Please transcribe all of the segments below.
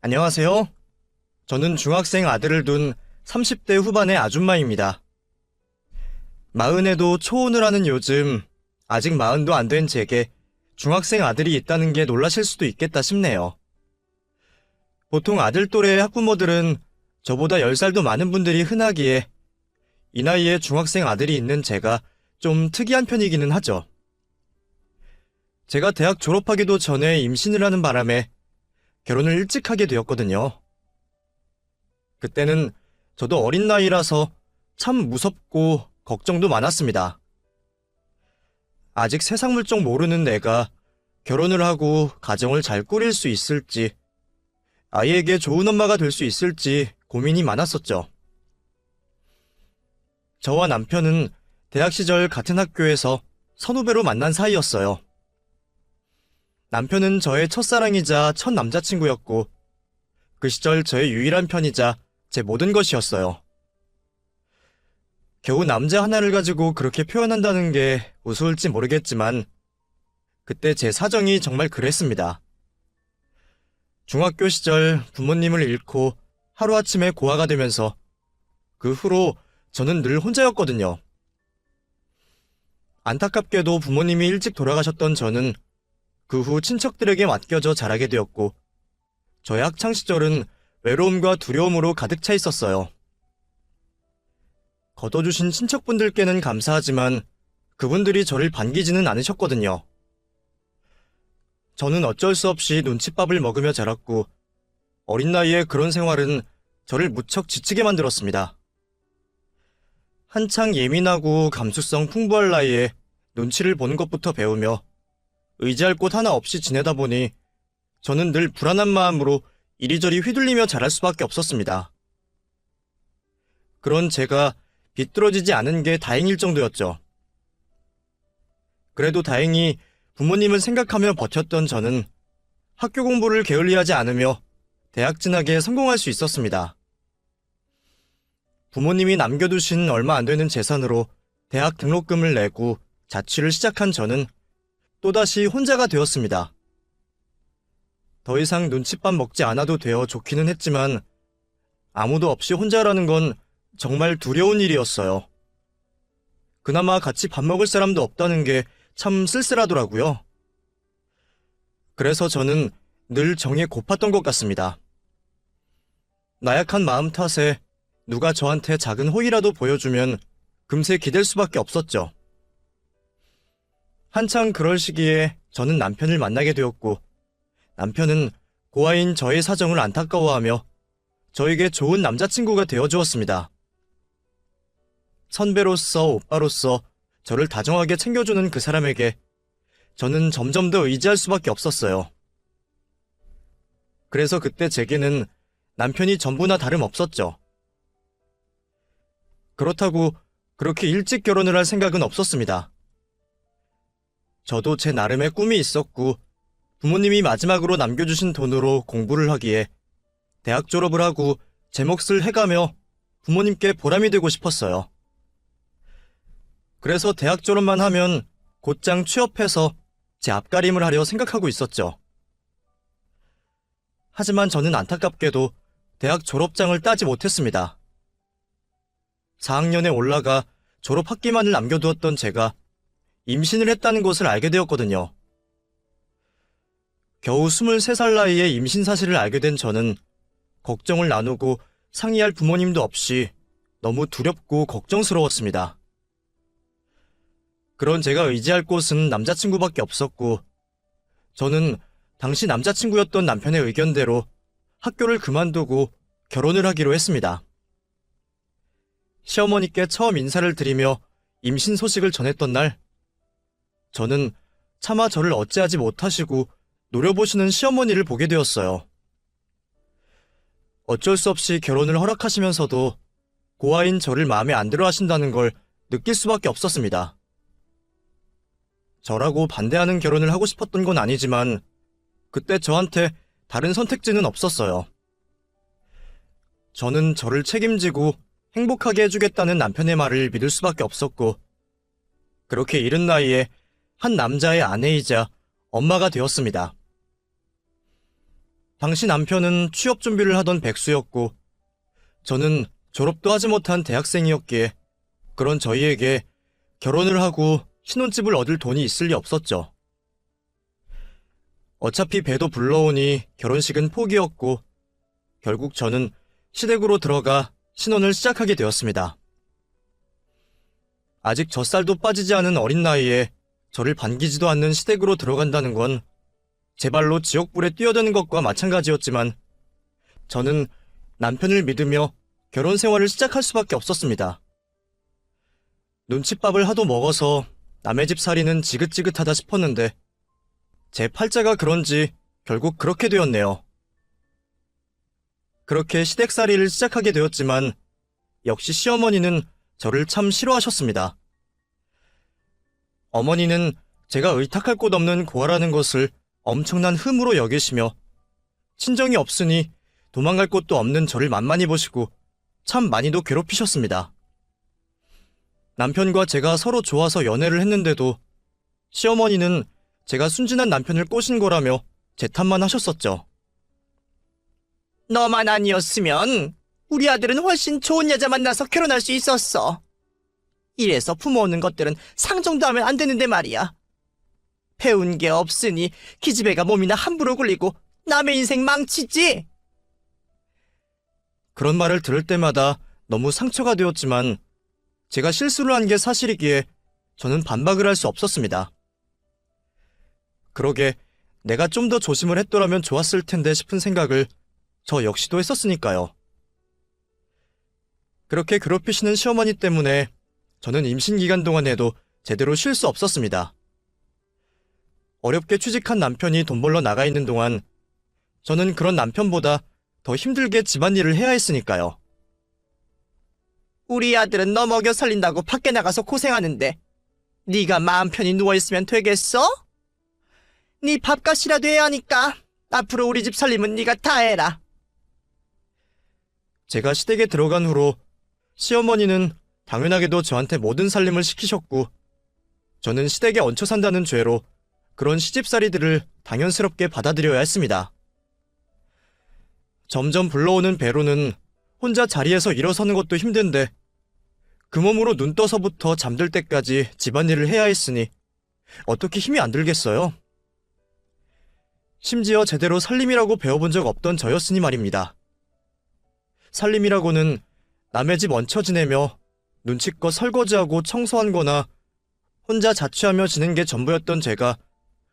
안녕하세요. 저는 중학생 아들을 둔 30대 후반의 아줌마입니다. 마흔에도 초혼을 하는 요즘 아직 마흔도 안 된 제게 중학생 아들이 있다는 게 놀라실 수도 있겠다 싶네요. 보통 아들 또래의 학부모들은 저보다 10살도 많은 분들이 흔하기에 이 나이에 중학생 아들이 있는 제가 좀 특이한 편이기는 하죠. 제가 대학 졸업하기도 전에 임신을 하는 바람에 결혼을 일찍 하게 되었거든요. 그때는 저도 어린 나이라서 참 무섭고 걱정도 많았습니다. 아직 세상 물정 모르는 내가 결혼을 하고 가정을 잘 꾸릴 수 있을지, 아이에게 좋은 엄마가 될 수 있을지 고민이 많았었죠. 저와 남편은 대학 시절 같은 학교에서 선후배로 만난 사이였어요. 남편은 저의 첫사랑이자 첫 남자친구였고 그 시절 저의 유일한 편이자 제 모든 것이었어요. 겨우 남자 하나를 가지고 그렇게 표현한다는 게 우스울지 모르겠지만 그때 제 사정이 정말 그랬습니다. 중학교 시절 부모님을 잃고 하루아침에 고아가 되면서 그 후로 저는 늘 혼자였거든요. 안타깝게도 부모님이 일찍 돌아가셨던 저는 그 후 친척들에게 맡겨져 자라게 되었고 저의 학창시절은 외로움과 두려움으로 가득 차 있었어요. 걷어주신 친척분들께는 감사하지만 그분들이 저를 반기지는 않으셨거든요. 저는 어쩔 수 없이 눈칫밥을 먹으며 자랐고 어린 나이에 그런 생활은 저를 무척 지치게 만들었습니다. 한창 예민하고 감수성 풍부할 나이에 눈치를 보는 것부터 배우며 의지할 곳 하나 없이 지내다 보니 저는 늘 불안한 마음으로 이리저리 휘둘리며 자랄 수밖에 없었습니다. 그런 제가 비뚤어지지 않은 게 다행일 정도였죠. 그래도 다행히 부모님을 생각하며 버텼던 저는 학교 공부를 게을리하지 않으며 대학 진학에 성공할 수 있었습니다. 부모님이 남겨두신 얼마 안 되는 재산으로 대학 등록금을 내고 자취를 시작한 저는 또다시 혼자가 되었습니다. 더 이상 눈칫밥 먹지 않아도 되어 좋기는 했지만 아무도 없이 혼자라는 건 정말 두려운 일이었어요. 그나마 같이 밥 먹을 사람도 없다는 게 참 쓸쓸하더라고요. 그래서 저는 늘 정에 고팠던 것 같습니다. 나약한 마음 탓에 누가 저한테 작은 호의라도 보여주면 금세 기댈 수밖에 없었죠. 한창 그럴 시기에 저는 남편을 만나게 되었고 남편은 고아인 저의 사정을 안타까워하며 저에게 좋은 남자친구가 되어주었습니다. 선배로서 오빠로서 저를 다정하게 챙겨주는 그 사람에게 저는 점점 더 의지할 수밖에 없었어요. 그래서 그때 제게는 남편이 전부나 다름없었죠. 그렇다고 그렇게 일찍 결혼을 할 생각은 없었습니다. 저도 제 나름의 꿈이 있었고 부모님이 마지막으로 남겨주신 돈으로 공부를 하기에 대학 졸업을 하고 제 몫을 해가며 부모님께 보람이 되고 싶었어요. 그래서 대학 졸업만 하면 곧장 취업해서 제 앞가림을 하려 생각하고 있었죠. 하지만 저는 안타깝게도 대학 졸업장을 따지 못했습니다. 4학년에 올라가 졸업 학기만을 남겨두었던 제가 임신을 했다는 것을 알게 되었거든요. 겨우 23살 나이에 임신 사실을 알게 된 저는 걱정을 나누고 상의할 부모님도 없이 너무 두렵고 걱정스러웠습니다. 그런 제가 의지할 곳은 남자친구밖에 없었고 저는 당시 남자친구였던 남편의 의견대로 학교를 그만두고 결혼을 하기로 했습니다. 시어머니께 처음 인사를 드리며 임신 소식을 전했던 날 저는 차마 저를 어찌하지 못하시고 노려보시는 시어머니를 보게 되었어요. 어쩔 수 없이 결혼을 허락하시면서도 고아인 저를 마음에 안 들어 하신다는 걸 느낄 수밖에 없었습니다. 저라고 반대하는 결혼을 하고 싶었던 건 아니지만 그때 저한테 다른 선택지는 없었어요. 저는 저를 책임지고 행복하게 해주겠다는 남편의 말을 믿을 수밖에 없었고 그렇게 이른 나이에 한 남자의 아내이자 엄마가 되었습니다. 당시 남편은 취업 준비를 하던 백수였고 저는 졸업도 하지 못한 대학생이었기에 그런 저희에게 결혼을 하고 신혼집을 얻을 돈이 있을 리 없었죠. 어차피 배도 불러오니 결혼식은 포기였고 결국 저는 시댁으로 들어가 신혼을 시작하게 되었습니다. 아직 젖살도 빠지지 않은 어린 나이에 저를 반기지도 않는 시댁으로 들어간다는 건 제 발로 지옥불에 뛰어드는 것과 마찬가지였지만 저는 남편을 믿으며 결혼 생활을 시작할 수밖에 없었습니다. 눈칫밥을 하도 먹어서 남의 집 살이는 지긋지긋하다 싶었는데 제 팔자가 그런지 결국 그렇게 되었네요. 그렇게 시댁살이를 시작하게 되었지만 역시 시어머니는 저를 참 싫어하셨습니다. 어머니는 제가 의탁할 곳 없는 고아라는 것을 엄청난 흠으로 여기시며 친정이 없으니 도망갈 곳도 없는 저를 만만히 보시고 참 많이도 괴롭히셨습니다. 남편과 제가 서로 좋아서 연애를 했는데도 시어머니는 제가 순진한 남편을 꼬신 거라며 재탄만 하셨었죠. 너만 아니었으면 우리 아들은 훨씬 좋은 여자 만나서 결혼할 수 있었어. 이래서 부모 없는 것들은 상정도 하면 안 되는데 말이야. 배운 게 없으니 기집애가 몸이나 함부로 굴리고 남의 인생 망치지. 그런 말을 들을 때마다 너무 상처가 되었지만 제가 실수를 한 게 사실이기에 저는 반박을 할 수 없었습니다. 그러게 내가 좀 더 조심을 했더라면 좋았을 텐데 싶은 생각을 저 역시도 했었으니까요. 그렇게 괴롭히시는 시어머니 때문에 저는 임신 기간 동안에도 제대로 쉴 수 없었습니다. 어렵게 취직한 남편이 돈 벌러 나가 있는 동안 저는 그런 남편보다 더 힘들게 집안일을 해야 했으니까요. 우리 아들은 너 먹여 살린다고 밖에 나가서 고생하는데 네가 마음 편히 누워있으면 되겠어? 네 밥값이라도 해야 하니까 앞으로 우리 집 살림은 네가 다 해라. 제가 시댁에 들어간 후로 시어머니는 당연하게도 저한테 모든 살림을 시키셨고 저는 시댁에 얹혀 산다는 죄로 그런 시집살이들을 당연스럽게 받아들여야 했습니다. 점점 불러오는 배로는 혼자 자리에서 일어서는 것도 힘든데 그 몸으로 눈 떠서부터 잠들 때까지 집안일을 해야 했으니 어떻게 힘이 안 들겠어요? 심지어 제대로 살림이라고 배워본 적 없던 저였으니 말입니다. 살림이라고는 남의 집 얹혀 지내며 눈치껏 설거지하고 청소한 거나 혼자 자취하며 지낸 게 전부였던 제가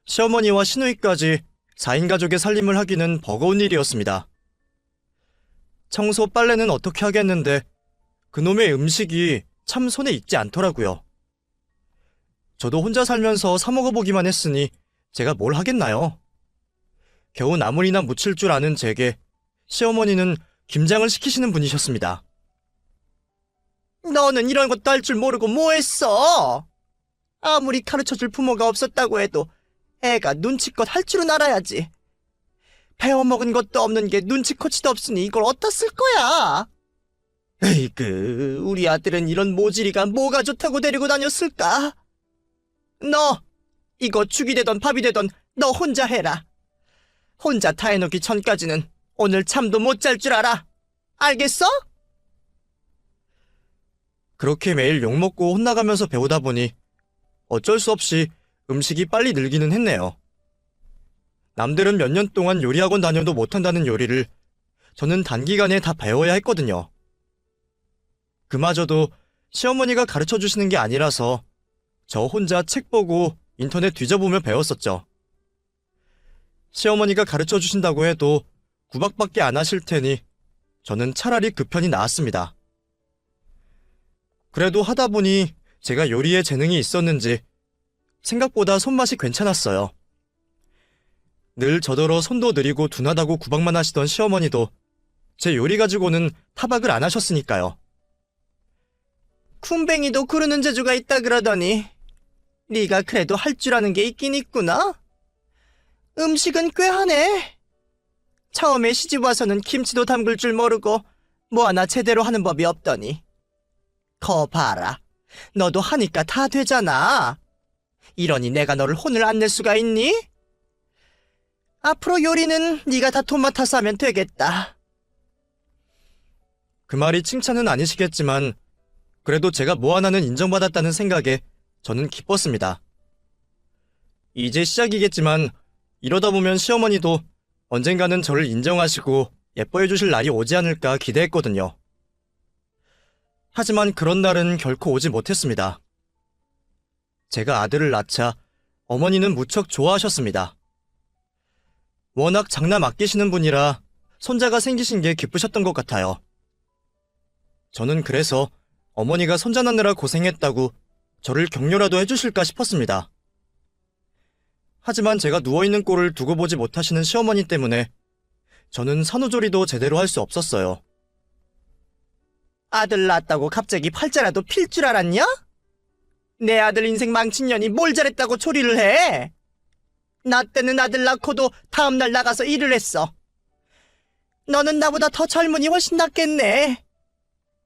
시어머니와 시누이까지 4인 가족의 살림을 하기는 버거운 일이었습니다. 청소 빨래는 어떻게 하겠는데 그놈의 음식이 참 손에 익지 않더라고요. 저도 혼자 살면서 사 먹어보기만 했으니 제가 뭘 하겠나요? 겨우 나물이나 무칠 줄 아는 제게 시어머니는 김장을 시키시는 분이셨습니다. 너는 이런 것도 할 줄 모르고 뭐 했어? 아무리 가르쳐줄 부모가 없었다고 해도 애가 눈치껏 할 줄은 알아야지. 배워먹은 것도 없는 게 눈치코치도 없으니 이걸 어디다 쓸 거야? 에이그, 우리 아들은 이런 모질이가 뭐가 좋다고 데리고 다녔을까? 너, 이거 죽이 되던 밥이 되던 너 혼자 해라. 혼자 다 해놓기 전까지는 오늘 잠도 못 잘 줄 알아. 알겠어? 그렇게 매일 욕먹고 혼나가면서 배우다 보니 어쩔 수 없이 음식이 빨리 늘기는 했네요. 남들은 몇 년 동안 요리학원 다녀도 못한다는 요리를 저는 단기간에 다 배워야 했거든요. 그마저도 시어머니가 가르쳐주시는 게 아니라서 저 혼자 책 보고 인터넷 뒤져보며 배웠었죠. 시어머니가 가르쳐주신다고 해도 구박밖에 안 하실 테니 저는 차라리 그 편이 나았습니다. 그래도 하다 보니 제가 요리에 재능이 있었는지 생각보다 손맛이 괜찮았어요. 늘 저더러 손도 느리고 둔하다고 구박만 하시던 시어머니도 제 요리 가지고는 타박을 안 하셨으니까요. 쿰뱅이도 구르는 재주가 있다 그러더니 네가 그래도 할 줄 아는 게 있긴 있구나. 음식은 꽤 하네. 처음에 시집 와서는 김치도 담글 줄 모르고 뭐 하나 제대로 하는 법이 없더니 거 봐라. 너도 하니까 다 되잖아. 이러니 내가 너를 혼을 안 낼 수가 있니? 앞으로 요리는 네가 다 도맡아서 하면 되겠다. 그 말이 칭찬은 아니시겠지만 그래도 제가 뭐 하나는 인정받았다는 생각에 저는 기뻤습니다. 이제 시작이겠지만 이러다 보면 시어머니도 언젠가는 저를 인정하시고 예뻐해 주실 날이 오지 않을까 기대했거든요. 하지만 그런 날은 결코 오지 못했습니다. 제가 아들을 낳자 어머니는 무척 좋아하셨습니다. 워낙 장남 아끼시는 분이라 손자가 생기신 게 기쁘셨던 것 같아요. 저는 그래서 어머니가 손자 낳느라 고생했다고 저를 격려라도 해주실까 싶었습니다. 하지만 제가 누워있는 꼴을 두고 보지 못하시는 시어머니 때문에 저는 산후조리도 제대로 할 수 없었어요. 아들 낳았다고 갑자기 팔자라도 필 줄 알았냐? 내 아들 인생 망친 년이 뭘 잘했다고 조리를 해? 나 때는 아들 낳고도 다음날 나가서 일을 했어. 너는 나보다 더 젊으니 훨씬 낫겠네.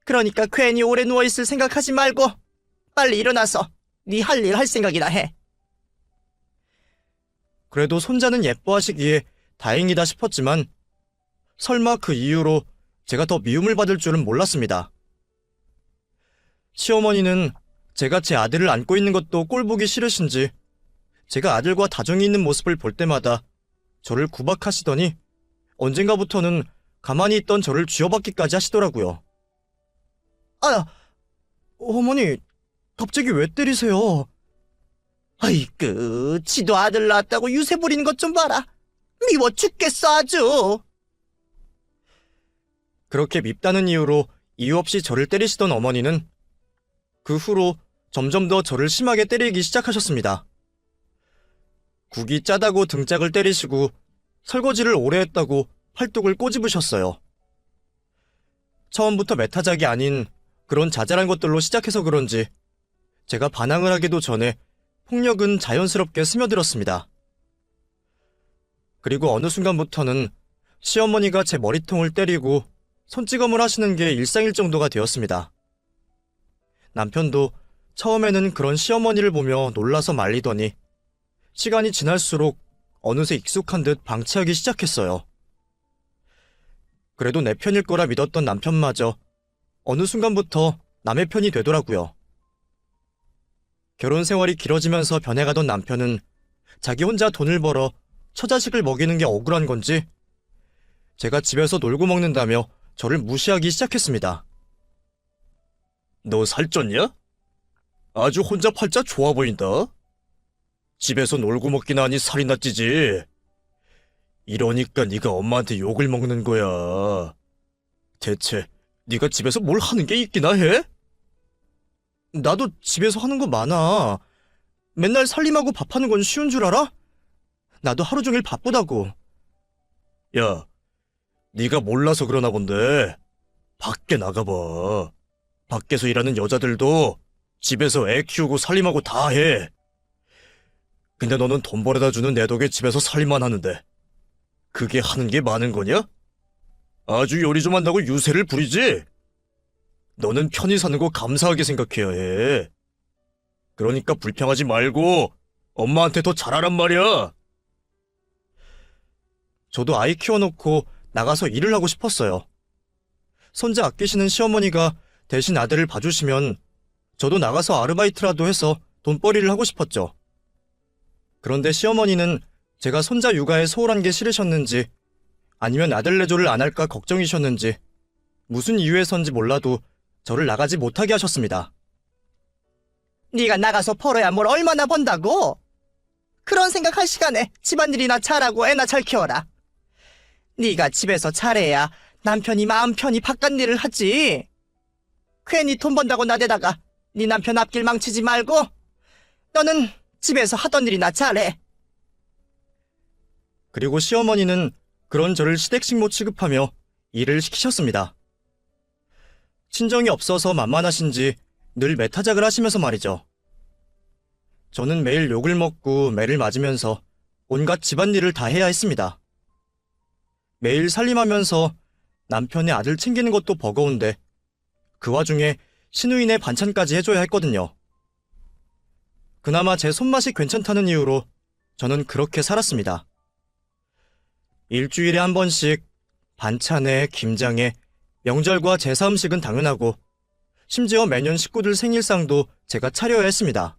그러니까 괜히 오래 누워있을 생각하지 말고 빨리 일어나서 네 할 일 할 생각이나 해. 그래도 손자는 예뻐하시기에 다행이다 싶었지만 설마 그 이후로 제가 더 미움을 받을 줄은 몰랐습니다. 시어머니는 제가 제 아들을 안고 있는 것도 꼴보기 싫으신지 제가 아들과 다정이 있는 모습을 볼 때마다 저를 구박하시더니 언젠가부터는 가만히 있던 저를 쥐어받기까지 하시더라고요. 아, 어머니, 갑자기 왜 때리세요? 아이고, 지도 아들 낳았다고 유세 부리는 것 좀 봐라. 미워 죽겠어 아주. 그렇게 밉다는 이유로 이유 없이 저를 때리시던 어머니는 그 후로 점점 더 저를 심하게 때리기 시작하셨습니다. 국이 짜다고 등짝을 때리시고 설거지를 오래 했다고 팔뚝을 꼬집으셨어요. 처음부터 메타작이 아닌 그런 자잘한 것들로 시작해서 그런지 제가 반항을 하기도 전에 폭력은 자연스럽게 스며들었습니다. 그리고 어느 순간부터는 시어머니가 제 머리통을 때리고 손찌검을 하시는 게 일상일 정도가 되었습니다. 남편도 처음에는 그런 시어머니를 보며 놀라서 말리더니 시간이 지날수록 어느새 익숙한 듯 방치하기 시작했어요. 그래도 내 편일 거라 믿었던 남편마저 어느 순간부터 남의 편이 되더라고요. 결혼 생활이 길어지면서 변해가던 남편은 자기 혼자 돈을 벌어 처자식을 먹이는 게 억울한 건지 제가 집에서 놀고 먹는다며 저를 무시하기 시작했습니다. 너 살쪘냐? 아주 혼자 팔자 좋아 보인다. 집에서 놀고 먹기나 하니 살이나 찌지. 이러니까 네가 엄마한테 욕을 먹는 거야. 대체 네가 집에서 뭘 하는 게 있기나 해? 나도 집에서 하는 거 많아. 맨날 살림하고 밥하는 건 쉬운 줄 알아? 나도 하루 종일 바쁘다고. 야, 네가 몰라서 그러나 본데 밖에 나가봐. 밖에서 일하는 여자들도 집에서 애 키우고 살림하고 다 해. 근데 너는 돈 벌어다 주는 내 덕에 집에서 살림만 하는데 그게 하는 게 많은 거냐? 아주 요리 좀 한다고 유세를 부리지? 너는 편히 사는 거 감사하게 생각해야 해. 그러니까 불평하지 말고 엄마한테 더 잘하란 말이야. 저도 아이 키워놓고 나가서 일을 하고 싶었어요. 손자 아끼시는 시어머니가 대신 아들을 봐주시면 저도 나가서 아르바이트라도 해서 돈벌이를 하고 싶었죠. 그런데 시어머니는 제가 손자 육아에 소홀한 게 싫으셨는지 아니면 아들 내조를 안 할까 걱정이셨는지 무슨 이유에선지 몰라도 저를 나가지 못하게 하셨습니다. 네가 나가서 벌어야 뭘 얼마나 번다고? 그런 생각할 시간에 집안일이나 잘하고 애나 잘 키워라. 네가 집에서 잘해야 남편이 마음 편히 바깥 일을 하지. 괜히 돈 번다고 나대다가 네 남편 앞길 망치지 말고 너는 집에서 하던 일이나 잘해. 그리고 시어머니는 그런 저를 시댁식모 취급하며 일을 시키셨습니다. 친정이 없어서 만만하신지 늘 매타작을 하시면서 말이죠. 저는 매일 욕을 먹고 매를 맞으면서 온갖 집안일을 다 해야 했습니다. 매일 살림하면서 남편의 아들 챙기는 것도 버거운데 그 와중에 시누이네 반찬까지 해줘야 했거든요. 그나마 제 손맛이 괜찮다는 이유로 저는 그렇게 살았습니다. 일주일에 한 번씩 반찬에 김장에 명절과 제사 음식은 당연하고 심지어 매년 식구들 생일상도 제가 차려야 했습니다.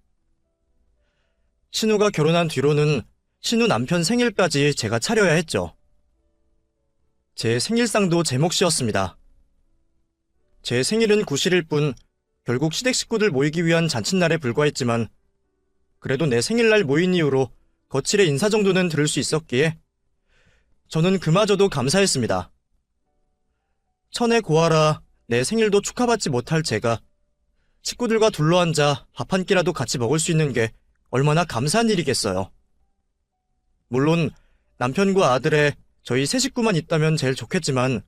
신우가 결혼한 뒤로는 신우 남편 생일까지 제가 차려야 했죠. 제 생일상도 제 몫이었습니다. 제 생일은 구실일 뿐 결국 시댁 식구들 모이기 위한 잔칫날에 불과했지만 그래도 내 생일날 모인 이후로 거칠의 인사 정도는 들을 수 있었기에 저는 그마저도 감사했습니다. 천에 고아라 내 생일도 축하받지 못할 제가 식구들과 둘러앉아 밥 한 끼라도 같이 먹을 수 있는 게 얼마나 감사한 일이겠어요. 물론 남편과 아들의 저희 세 식구만 있다면 제일 좋겠지만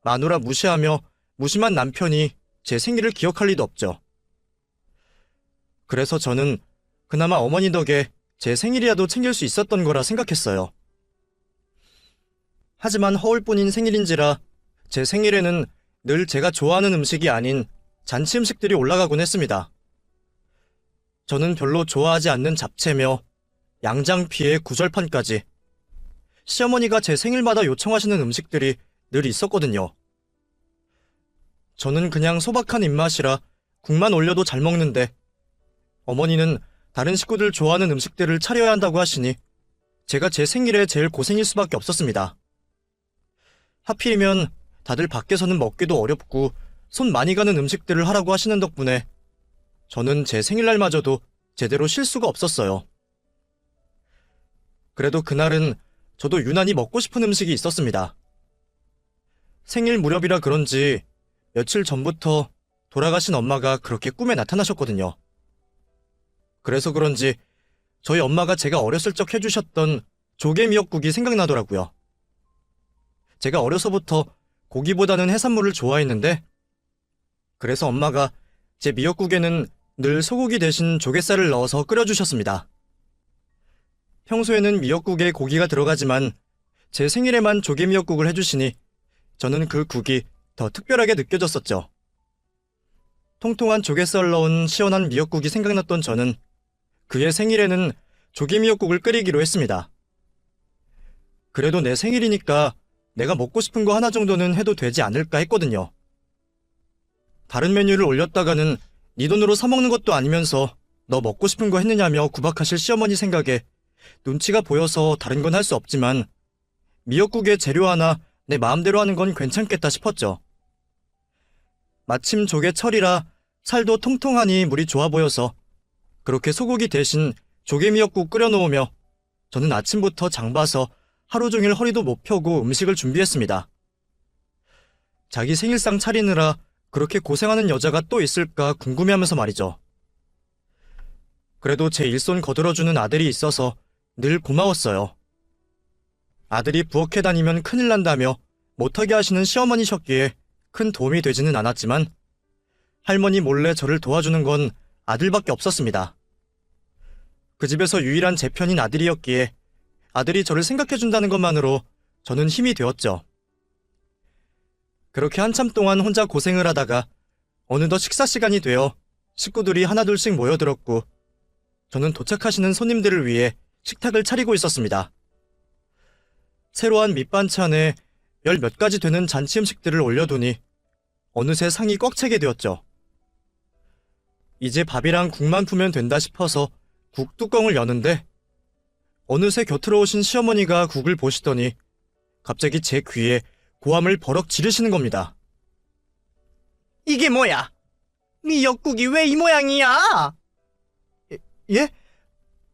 마누라 무시하며 무심한 남편이 제 생일을 기억할 리도 없죠. 그래서 저는 그나마 어머니 덕에 제 생일이라도 챙길 수 있었던 거라 생각했어요. 하지만 허울뿐인 생일인지라 제 생일에는 늘 제가 좋아하는 음식이 아닌 잔치 음식들이 올라가곤 했습니다. 저는 별로 좋아하지 않는 잡채며 양장피에 구절판까지 시어머니가 제 생일마다 요청하시는 음식들이 늘 있었거든요. 저는 그냥 소박한 입맛이라 국만 올려도 잘 먹는데 어머니는 다른 식구들 좋아하는 음식들을 차려야 한다고 하시니 제가 제 생일에 제일 고생일 수밖에 없었습니다. 하필이면 다들 밖에서는 먹기도 어렵고 손 많이 가는 음식들을 하라고 하시는 덕분에 저는 제 생일날마저도 제대로 쉴 수가 없었어요. 그래도 그날은 저도 유난히 먹고 싶은 음식이 있었습니다. 생일 무렵이라 그런지 며칠 전부터 돌아가신 엄마가 그렇게 꿈에 나타나셨거든요. 그래서 그런지 저희 엄마가 제가 어렸을 적 해주셨던 조개미역국이 생각나더라고요. 제가 어려서부터 고기보다는 해산물을 좋아했는데 그래서 엄마가 제 미역국에는 늘 소고기 대신 조갯살을 넣어서 끓여주셨습니다. 평소에는 미역국에 고기가 들어가지만 제 생일에만 조개미역국을 해주시니 저는 그 국이 더 특별하게 느껴졌었죠. 통통한 조갯살 넣은 시원한 미역국이 생각났던 저는 그의 생일에는 조개미역국을 끓이기로 했습니다. 그래도 내 생일이니까 내가 먹고 싶은 거 하나 정도는 해도 되지 않을까 했거든요. 다른 메뉴를 올렸다가는 네 돈으로 사 먹는 것도 아니면서 너 먹고 싶은 거 했느냐며 구박하실 시어머니 생각에 눈치가 보여서 다른 건 할 수 없지만 미역국에 재료 하나 내 마음대로 하는 건 괜찮겠다 싶었죠. 마침 조개철이라 살도 통통하니 물이 좋아 보여서 그렇게 소고기 대신 조개미역국 끓여놓으며 저는 아침부터 장 봐서 하루 종일 허리도 못 펴고 음식을 준비했습니다. 자기 생일상 차리느라 그렇게 고생하는 여자가 또 있을까 궁금해하면서 말이죠. 그래도 제 일손 거들어주는 아들이 있어서 늘 고마웠어요. 아들이 부엌에 다니면 큰일 난다며 못하게 하시는 시어머니셨기에 큰 도움이 되지는 않았지만 할머니 몰래 저를 도와주는 건 아들밖에 없었습니다. 그 집에서 유일한 제 편인 아들이었기에 아들이 저를 생각해준다는 것만으로 저는 힘이 되었죠. 그렇게 한참 동안 혼자 고생을 하다가 어느덧 식사 시간이 되어 식구들이 하나둘씩 모여들었고 저는 도착하시는 손님들을 위해 식탁을 차리고 있었습니다. 새로 한 밑반찬에 열 몇 가지 되는 잔치 음식들을 올려두니 어느새 상이 꽉 차게 되었죠. 이제 밥이랑 국만 푸면 된다 싶어서 국 뚜껑을 여는데 어느새 곁으로 오신 시어머니가 국을 보시더니 갑자기 제 귀에 고함을 버럭 지르시는 겁니다. 이게 뭐야? 미역국이 왜 이 모양이야? 예?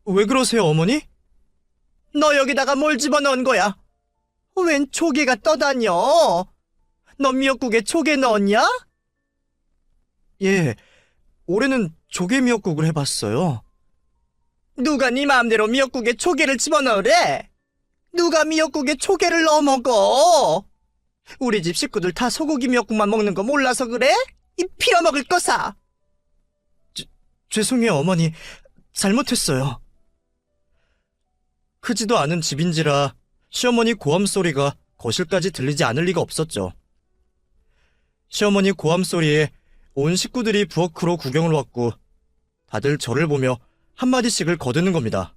왜 그러세요, 어머니? 너 여기다가 뭘 집어넣은 거야? 웬 조개가 떠다녀? 너 미역국에 조개 넣었냐? 예, 올해는 조개미역국을 해봤어요. 누가 네 마음대로 미역국에 조개를 집어넣으래? 누가 미역국에 조개를 넣어 먹어? 우리 집 식구들 다 소고기 미역국만 먹는 거 몰라서 그래? 이 빌어먹을 거사! 죄송해요, 어머니. 잘못했어요. 크지도 않은 집인지라 시어머니 고함 소리가 거실까지 들리지 않을 리가 없었죠. 시어머니 고함 소리에 온 식구들이 부엌으로 구경을 왔고 다들 저를 보며 한마디씩을 거드는 겁니다.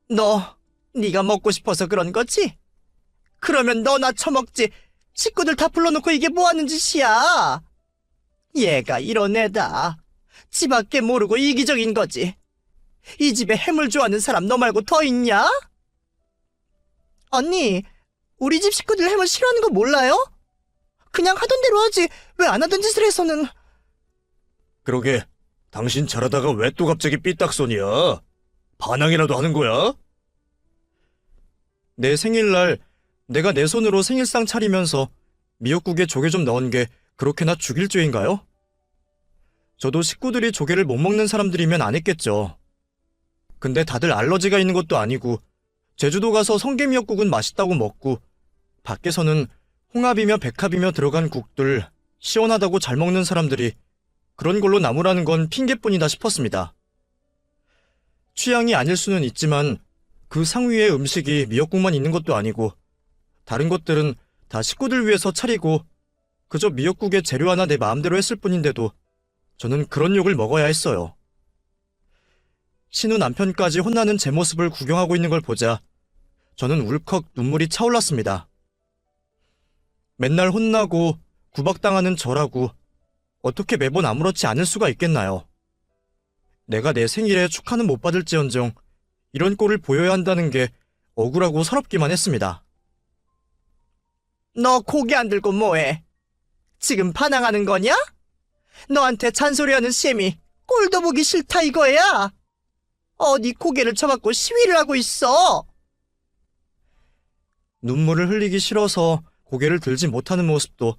너 네가 먹고 싶어서 그런 거지? 그러면 너나 처먹지. 식구들 다 불러놓고 이게 뭐 하는 짓이야? 얘가 이런 애다. 지 밖에 모르고 이기적인 거지. 이 집에 해물 좋아하는 사람 너 말고 더 있냐? 언니, 우리 집 식구들 해물 싫어하는 거 몰라요? 그냥 하던 대로 하지. 왜 안 하던 짓을 해서는. 그러게, 당신 잘하다가 왜 또 갑자기 삐딱선이야? 반항이라도 하는 거야? 내 생일날 내가 내 손으로 생일상 차리면서 미역국에 조개 좀 넣은 게 그렇게나 죽일 죄인가요? 저도 식구들이 조개를 못 먹는 사람들이면 안 했겠죠. 근데 다들 알러지가 있는 것도 아니고 제주도 가서 성게미역국은 맛있다고 먹고 밖에서는 홍합이며 백합이며 들어간 국들 시원하다고 잘 먹는 사람들이 그런 걸로 나무라는 건 핑계뿐이다 싶었습니다. 취향이 아닐 수는 있지만 그 상위의 음식이 미역국만 있는 것도 아니고 다른 것들은 다 식구들 위해서 차리고 그저 미역국에 재료 하나 내 마음대로 했을 뿐인데도 저는 그런 욕을 먹어야 했어요. 신우 남편까지 혼나는 제 모습을 구경하고 있는 걸 보자 저는 울컥 눈물이 차올랐습니다. 맨날 혼나고 구박당하는 저라고 어떻게 매번 아무렇지 않을 수가 있겠나요? 내가 내 생일에 축하는 못 받을지언정 이런 꼴을 보여야 한다는 게 억울하고 서럽기만 했습니다. 너 고개 안 들고 뭐해? 지금 반항하는 거냐? 너한테 잔소리하는 셈이 꼴도 보기 싫다 이거야. 어디 고개를 쳐박고 시위를 하고 있어. 눈물을 흘리기 싫어서 고개를 들지 못하는 모습도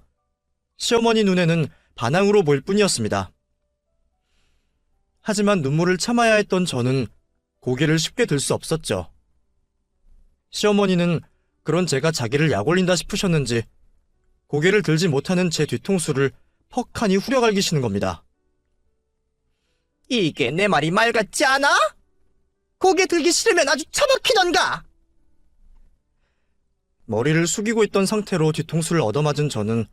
시어머니 눈에는 반항으로 보일 뿐이었습니다. 하지만 눈물을 참아야 했던 저는 고개를 쉽게 들 수 없었죠. 시어머니는 그런 제가 자기를 약올린다 싶으셨는지 고개를 들지 못하는 제 뒤통수를 퍽하니 후려갈기시는 겁니다. 이게 내 말이 말 같지 않아? 고개 들기 싫으면 아주 처박히던가. 머리를 숙이고 있던 상태로 뒤통수를 얻어맞은 저는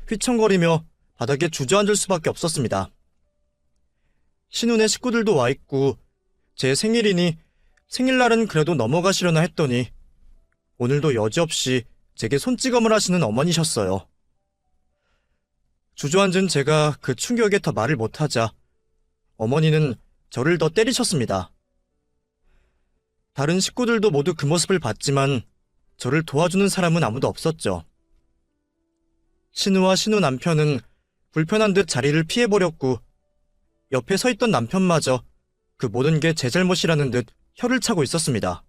휘청거리며 바닥에 주저앉을 수밖에 없었습니다. 신혼의 식구들도 와 있고 제 생일이니 생일날은 그래도 넘어가시려나 했더니 오늘도 여지없이 제게 손찌검을 하시는 어머니셨어요. 주저앉은 제가 그 충격에 더 말을 못하자 어머니는 저를 더 때리셨습니다. 다른 식구들도 모두 그 모습을 봤지만 저를 도와주는 사람은 아무도 없었죠. 신우와 신우 남편은 불편한 듯 자리를 피해버렸고 옆에 서 있던 남편마저 그 모든 게 제 잘못이라는 듯 혀를 차고 있었습니다.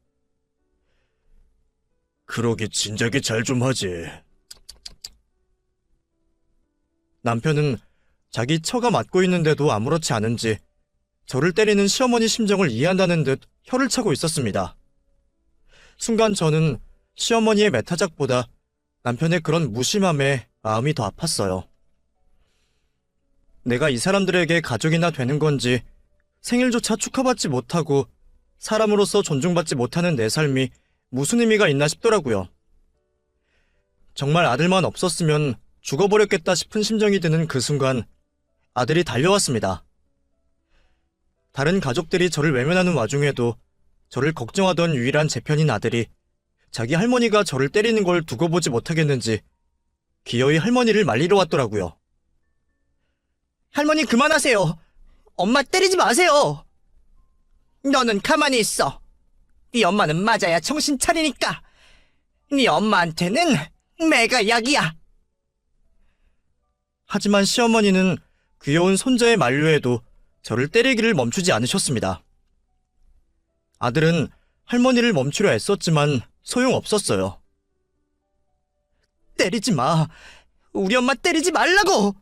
그러게 진작에 잘 좀 하지. 남편은 자기 처가 맞고 있는데도 아무렇지 않은지 저를 때리는 시어머니 심정을 이해한다는 듯 혀를 차고 있었습니다. 순간 저는 시어머니의 매타작보다 남편의 그런 무심함에 마음이 더 아팠어요. 내가 이 사람들에게 가족이나 되는 건지 생일조차 축하받지 못하고 사람으로서 존중받지 못하는 내 삶이 무슨 의미가 있나 싶더라고요. 정말 아들만 없었으면 죽어버렸겠다 싶은 심정이 드는 그 순간 아들이 달려왔습니다. 다른 가족들이 저를 외면하는 와중에도 저를 걱정하던 유일한 제 편인 아들이 자기 할머니가 저를 때리는 걸 두고 보지 못하겠는지 기어이 할머니를 말리러 왔더라고요. 할머니 그만하세요. 엄마 때리지 마세요. 너는 가만히 있어. 네 엄마는 맞아야 정신 차리니까. 네 엄마한테는 매가 약이야. 하지만 시어머니는 귀여운 손자의 만류에도 저를 때리기를 멈추지 않으셨습니다. 아들은 할머니를 멈추려 애썼지만 소용없었어요. 때리지 마. 우리 엄마 때리지 말라고.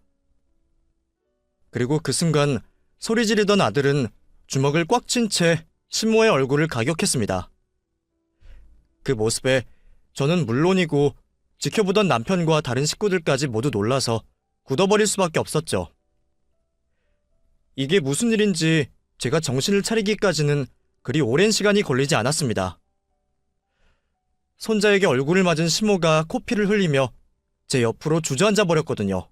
그리고 그 순간 소리 지르던 아들은 주먹을 꽉 쥔 채 신모의 얼굴을 가격했습니다. 그 모습에 저는 물론이고 지켜보던 남편과 다른 식구들까지 모두 놀라서 굳어버릴 수밖에 없었죠. 이게 무슨 일인지 제가 정신을 차리기까지는 그리 오랜 시간이 걸리지 않았습니다. 손자에게 얼굴을 맞은 신모가 코피를 흘리며 제 옆으로 주저앉아 버렸거든요.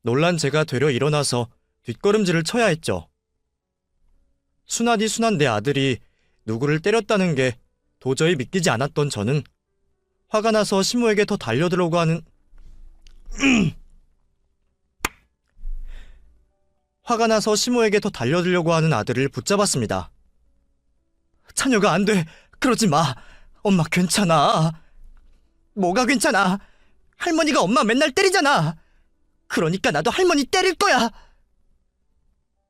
놀란 제가 되려 일어나서 뒷걸음질을 쳐야 했죠. 순하디 순한 내 아들이 누구를 때렸다는 게 도저히 믿기지 않았던 저는 화가 나서 시모에게 더 달려들려고 하는 화가 나서 시모에게 더 달려들려고 하는 아들을 붙잡았습니다. 찬혁아, 안 돼. 그러지 마. 엄마 괜찮아. 뭐가 괜찮아? 할머니가 엄마 맨날 때리잖아. 그러니까 나도 할머니 때릴 거야.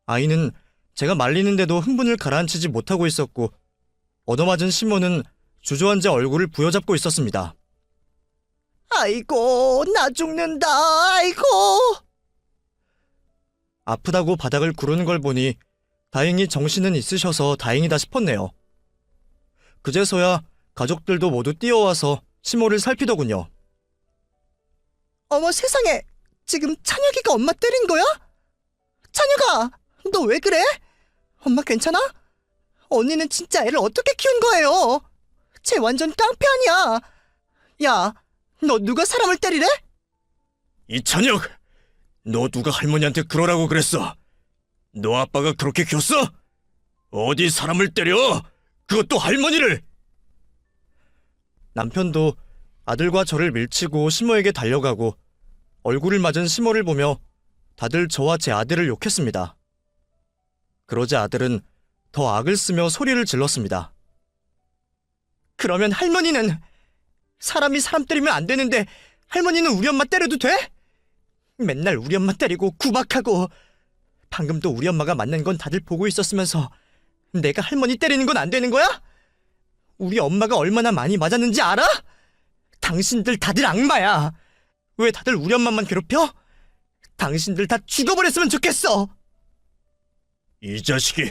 아이는 제가 말리는데도 흥분을 가라앉히지 못하고 있었고 얻어맞은 시모는 주저앉아 얼굴을 부여잡고 있었습니다. 아이고, 나 죽는다. 아이고. 아프다고 바닥을 구르는 걸 보니 다행히 정신은 있으셔서 다행이다 싶었네요. 그제서야 가족들도 모두 뛰어와서 시모를 살피더군요. 어머 세상에, 지금 찬혁이가 엄마 때린 거야? 찬혁아, 너 왜 그래? 엄마 괜찮아? 언니는 진짜 애를 어떻게 키운 거예요? 쟤 완전 깡패 아니야. 야, 너 누가 사람을 때리래? 이찬혁! 너 누가 할머니한테 그러라고 그랬어? 너 아빠가 그렇게 키웠어? 어디 사람을 때려? 그것도 할머니를! 남편도 아들과 저를 밀치고 시모에게 달려가고 얼굴을 맞은 시모를 보며 다들 저와 제 아들을 욕했습니다. 그러자 아들은 더 악을 쓰며 소리를 질렀습니다. 그러면 할머니는 사람이 사람 때리면 안 되는데 할머니는 우리 엄마 때려도 돼? 맨날 우리 엄마 때리고 구박하고 방금도 우리 엄마가 맞는 건 다들 보고 있었으면서 내가 할머니 때리는 건 안 되는 거야? 우리 엄마가 얼마나 많이 맞았는지 알아? 당신들 다들 악마야. 왜 다들 우리 엄마만 괴롭혀? 당신들 다 죽어버렸으면 좋겠어. 이 자식이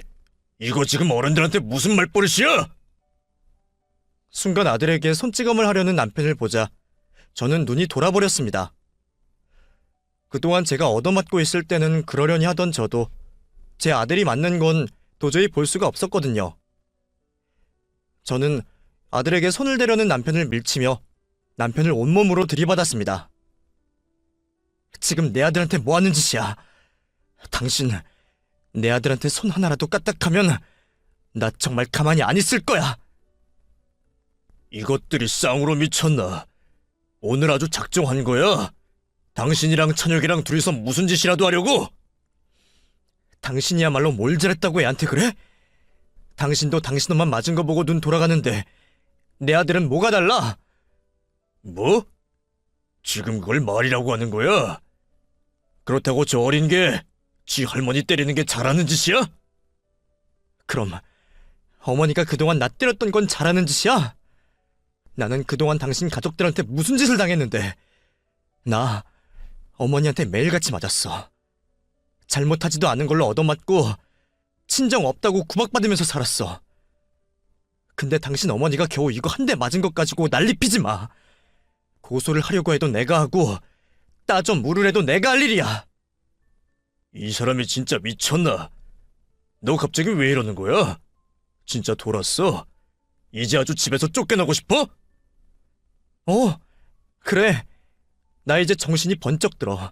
이거 지금 어른들한테 무슨 말버릇이야? 순간 아들에게 손찌검을 하려는 남편을 보자 저는 눈이 돌아버렸습니다. 그동안 제가 얻어맞고 있을 때는 그러려니 하던 저도 제 아들이 맞는 건 도저히 볼 수가 없었거든요. 저는 아들에게 손을 대려는 남편을 밀치며 남편을 온몸으로 들이받았습니다. 지금 내 아들한테 뭐 하는 짓이야? 당신 내 아들한테 손 하나라도 까딱하면 나 정말 가만히 안 있을 거야. 이것들이 쌍으로 미쳤나? 오늘 아주 작정한 거야? 당신이랑 찬혁이랑 둘이서 무슨 짓이라도 하려고? 당신이야말로 뭘 잘했다고 애한테 그래? 당신도 당신 엄마 맞은 거 보고 눈 돌아가는데 내 아들은 뭐가 달라? 뭐? 지금 그걸 말이라고 하는 거야? 그렇다고 저 어린 게 지 할머니 때리는 게 잘하는 짓이야? 그럼 어머니가 그동안 나 때렸던 건 잘하는 짓이야? 나는 그동안 당신 가족들한테 무슨 짓을 당했는데 나 어머니한테 매일같이 맞았어. 잘못하지도 않은 걸로 얻어맞고 친정 없다고 구박받으면서 살았어. 근데 당신 어머니가 겨우 이거 한 대 맞은 것 가지고 난리 피지 마. 고소를 하려고 해도 내가 하고 따 좀 물으래도 내가 할 일이야. 이 사람이 진짜 미쳤나? 너 갑자기 왜 이러는 거야? 진짜 돌았어? 이제 아주 집에서 쫓겨나고 싶어? 그래. 나 이제 정신이 번쩍 들어.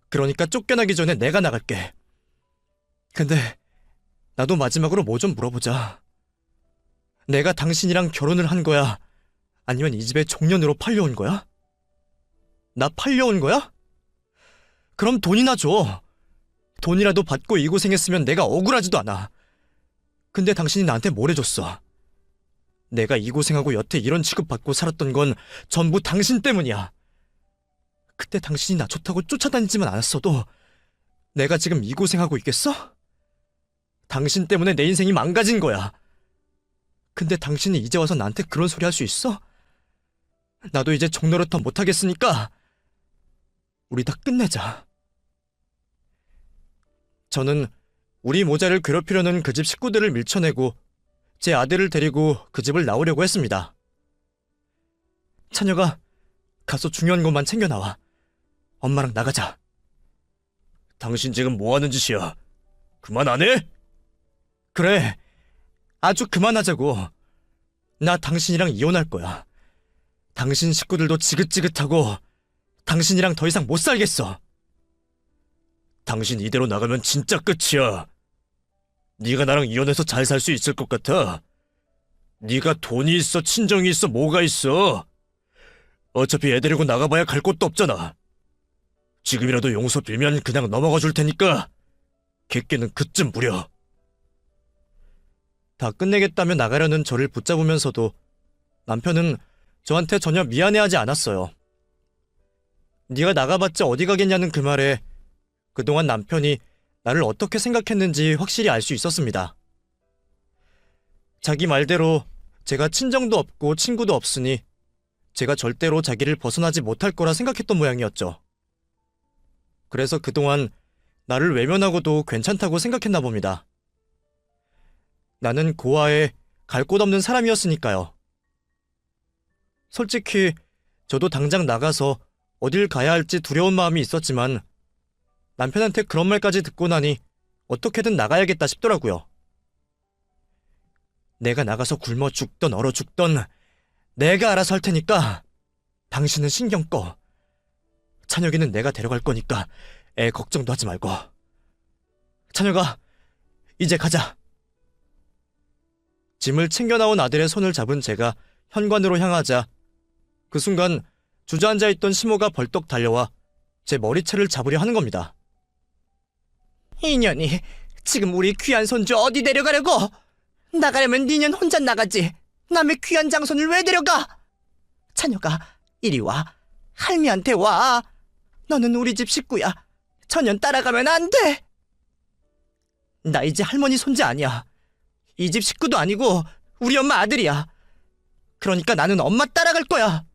그러니까 쫓겨나기 전에 내가 나갈게. 근데 나도 마지막으로 뭐 좀 물어보자. 내가 당신이랑 결혼을 한 거야? 아니면 이 집에 종년으로 팔려온 거야? 나 팔려온 거야? 그럼 돈이나 줘. 돈이라도 받고 이 고생했으면 내가 억울하지도 않아. 근데 당신이 나한테 뭘 해줬어? 내가 이 고생하고 여태 이런 취급받고 살았던 건 전부 당신 때문이야. 그때 당신이 나 좋다고 쫓아다니지만 않았어도 내가 지금 이 고생하고 있겠어? 당신 때문에 내 인생이 망가진 거야. 근데 당신이 이제 와서 나한테 그런 소리 할 수 있어? 나도 이제 종노릇 못하겠으니까 우리 다 끝내자. 저는 우리 모자를 괴롭히려는 그 집 식구들을 밀쳐내고 제 아들을 데리고 그 집을 나오려고 했습니다. 찬혁아, 가서 중요한 것만 챙겨 나와. 엄마랑 나가자. 당신 지금 뭐 하는 짓이야? 그만 안 해? 그래, 아주 그만하자고. 나 당신이랑 이혼할 거야. 당신 식구들도 지긋지긋하고 당신이랑 더 이상 못 살겠어. 당신 이대로 나가면 진짜 끝이야. 네가 나랑 이혼해서 잘 살 수 있을 것 같아? 네가 돈이 있어 친정이 있어 뭐가 있어? 어차피 애 데리고 나가봐야 갈 곳도 없잖아. 지금이라도 용서 빌면 그냥 넘어가 줄 테니까 객기는 그쯤 무려. 다 끝내겠다며 나가려는 저를 붙잡으면서도 남편은 저한테 전혀 미안해하지 않았어요. 네가 나가봤자 어디 가겠냐는 그 말에 그동안 남편이 나를 어떻게 생각했는지 확실히 알 수 있었습니다. 자기 말대로 제가 친정도 없고 친구도 없으니 제가 절대로 자기를 벗어나지 못할 거라 생각했던 모양이었죠. 그래서 그동안 나를 외면하고도 괜찮다고 생각했나 봅니다. 나는 고아에 갈 곳 없는 사람이었으니까요. 솔직히 저도 당장 나가서 어딜 가야 할지 두려운 마음이 있었지만 남편한테 그런 말까지 듣고 나니 어떻게든 나가야겠다 싶더라고요. 내가 나가서 굶어 죽던 얼어 죽던 내가 알아서 할 테니까 당신은 신경 꺼. 찬혁이는 내가 데려갈 거니까 애 걱정도 하지 말고. 찬혁아, 이제 가자. 짐을 챙겨 나온 아들의 손을 잡은 제가 현관으로 향하자 그 순간 주저앉아 있던 시모가 벌떡 달려와 제 머리채를 잡으려 하는 겁니다. 이년이 지금 우리 귀한 손주 어디 데려가려고? 나가려면 니년 혼자 나가지. 남의 귀한 장손을 왜 데려가? 찬혁아, 이리 와. 할미한테 와. 너는 우리 집 식구야. 전혀 따라가면 안 돼. 나 이제 할머니 손자 아니야. 이 집 식구도 아니고 우리 엄마 아들이야. 그러니까 나는 엄마 따라갈 거야.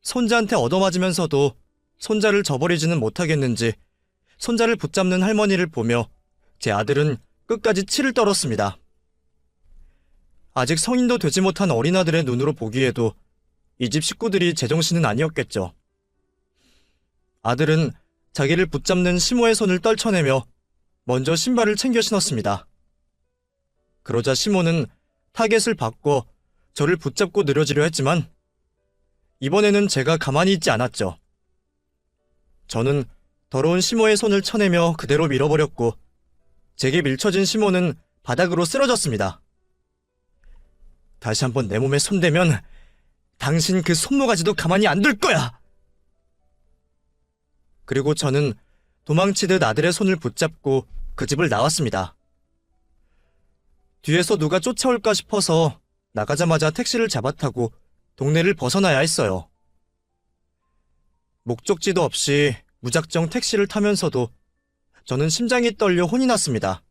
손자한테 얻어맞으면서도 손자를 저버리지는 못하겠는지 손자를 붙잡는 할머니를 보며 제 아들은 끝까지 치를 떨었습니다. 아직 성인도 되지 못한 어린아들의 눈으로 보기에도 이 집 식구들이 제정신은 아니었겠죠. 아들은 자기를 붙잡는 시모의 손을 떨쳐내며 먼저 신발을 챙겨 신었습니다. 그러자 시모는 타겟을 바꿔 저를 붙잡고 느려지려 했지만 이번에는 제가 가만히 있지 않았죠. 저는 더러운 시모의 손을 쳐내며 그대로 밀어버렸고 제게 밀쳐진 시모는 바닥으로 쓰러졌습니다. 다시 한번 내 몸에 손대면 당신 그 손모가지도 가만히 안 둘 거야! 그리고 저는 도망치듯 아들의 손을 붙잡고 그 집을 나왔습니다. 뒤에서 누가 쫓아올까 싶어서 나가자마자 택시를 잡아타고 동네를 벗어나야 했어요. 목적지도 없이 무작정 택시를 타면서도 저는 심장이 떨려 혼이 났습니다.